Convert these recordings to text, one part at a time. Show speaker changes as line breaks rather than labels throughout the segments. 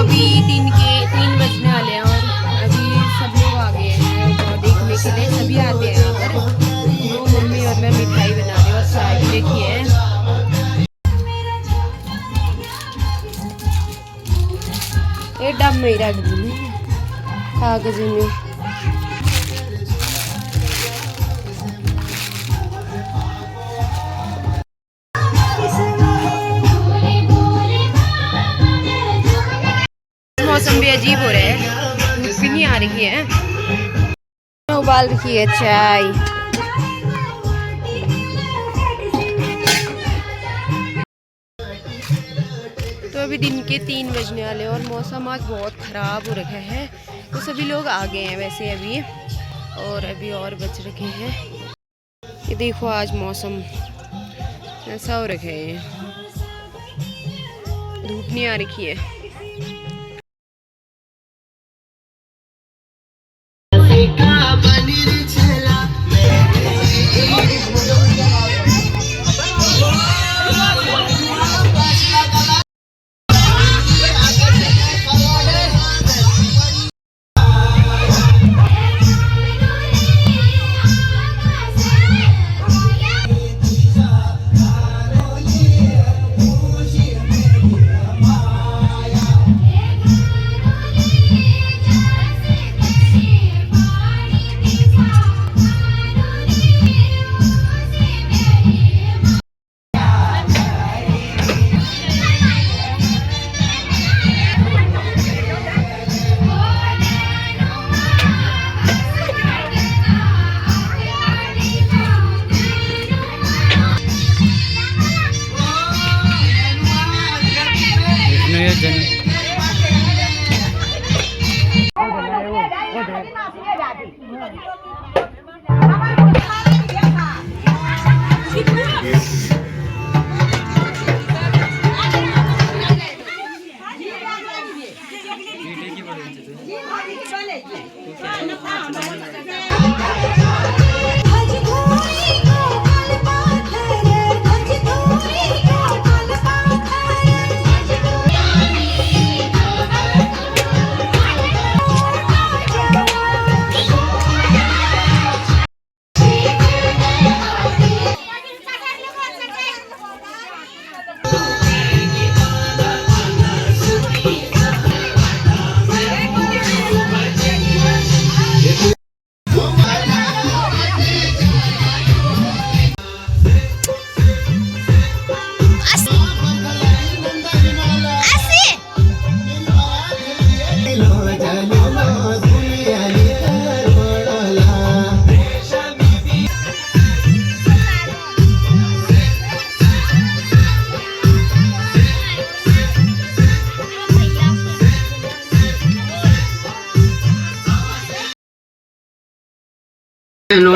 अभी दिन के 3 बजने वाले हैं और अभी सब लोग आ गए हैं और देखने के लिए सभी आते हैं यहाँ पर। तो मम्मी और मैं मिठाई बना रही हूँ और चाय भी लेके है। ये डब में रख दी कागज में। मौसम भी अजीब हो रहा है, धूप भी नहीं आ रही है। उबाल रखी है चाय। तो अभी दिन के 3 बजने वाले और मौसम आज बहुत ख़राब हो रखा है। तो सभी लोग आ गए हैं वैसे अभी, और अभी और बच रखे हैं। ये देखो आज मौसम ऐसा हो रखा है, धूप नहीं आ रखी है।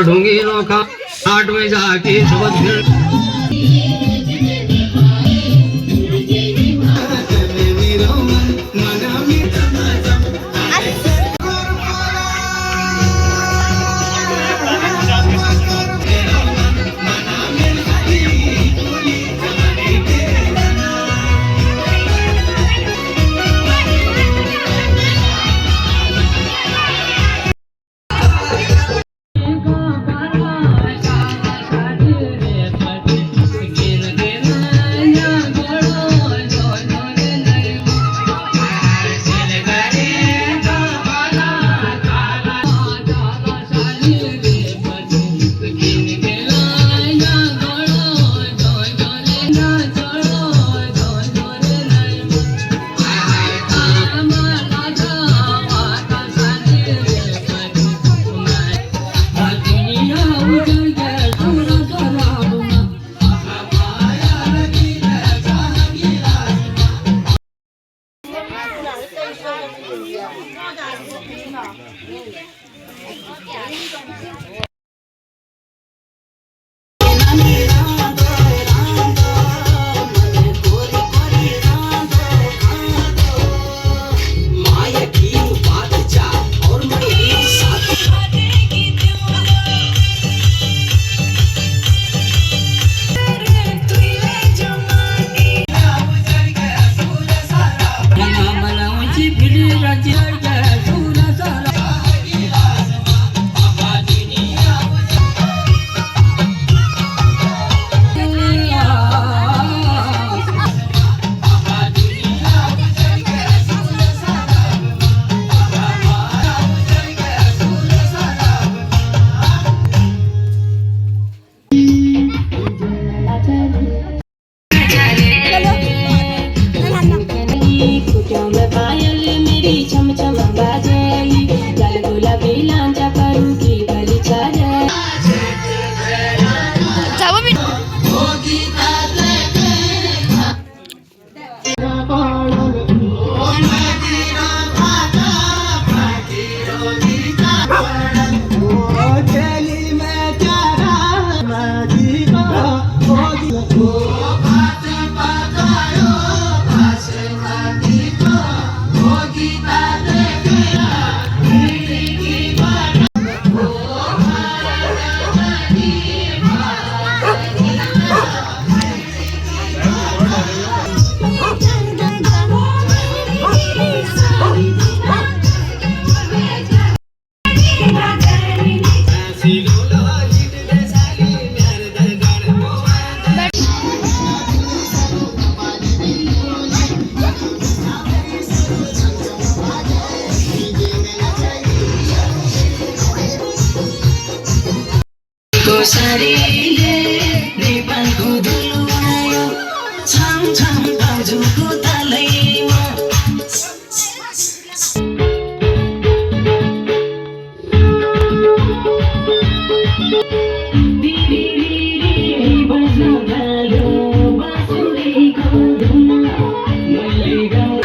ढूंगी नौका आठ में जाके
कुटियों में पायल मेरी छम छम बाजेली लाल गुलाबी लांचा करू की गली छाजे
सारीले नेपालको धुलो आयो छम छम दाजुको तालैमा बज्न थाल्यो बाँसुरीको धुन मैले गाउँ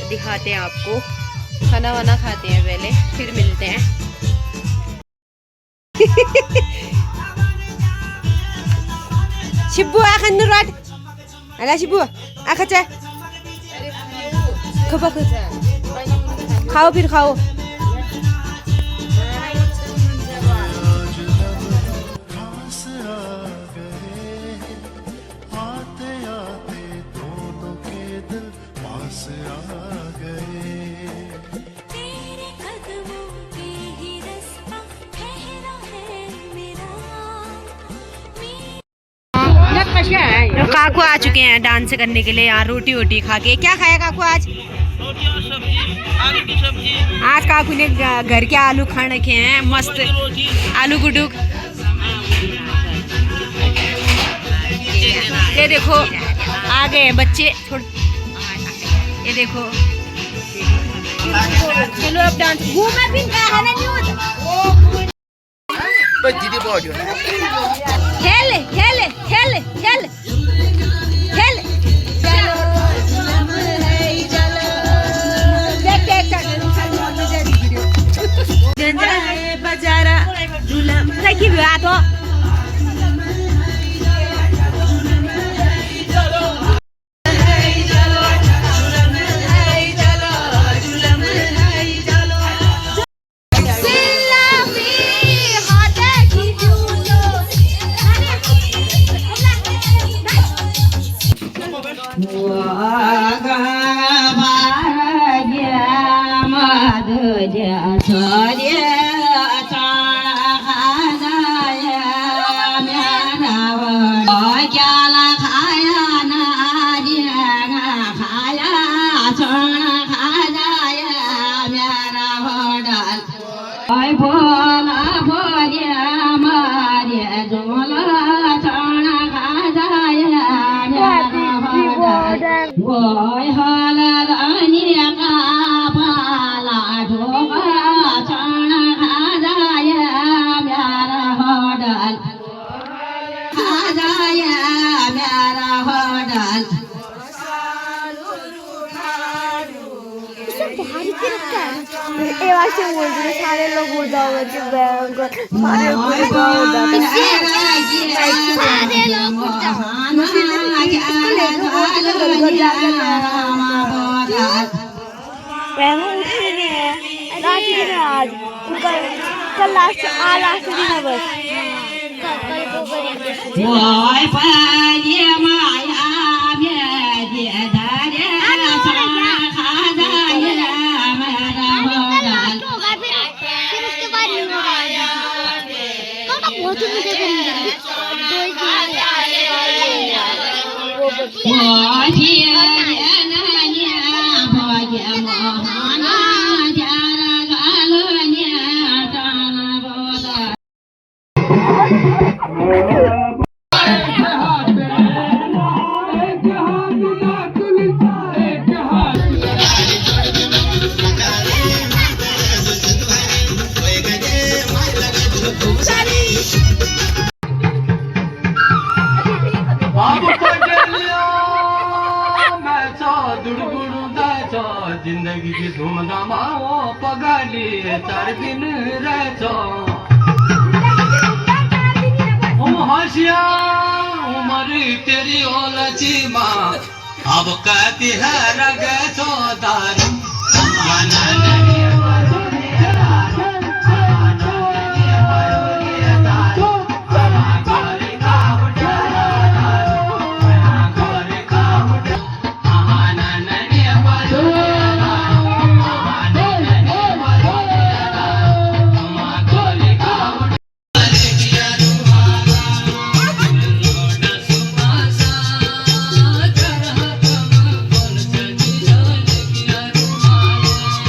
दिखाते हैं आपको, खाना वाना खाते हैं पहले, फिर मिलते हैं। शिबू आखन नुराट अला शिबू आखचा खाओ फिर खाओ।
तेरे कदम
तो काकू आ चुके हैं डांस करने के लिए यहाँ रोटी वोटी खा के। क्या खाया काकू आज? आज काकू ने घर के आलू खा रखे हैं, मस्त आलू गुडुक। ये देखो आ गए हैं बच्चे, छोड़ ये देखो। चलो अब डांस घूमे भी खेले खेले खेले खेले खेले चलो बजारा झूला की बात हो। सारे लोग हो जाओगे आज कल लास्ट दिन है बस।
जिंदगी की धूमधाम पगाली 4 दिन रहतो होशिया उम्र तेरी ओलची माँ अब कहती है रगे दारू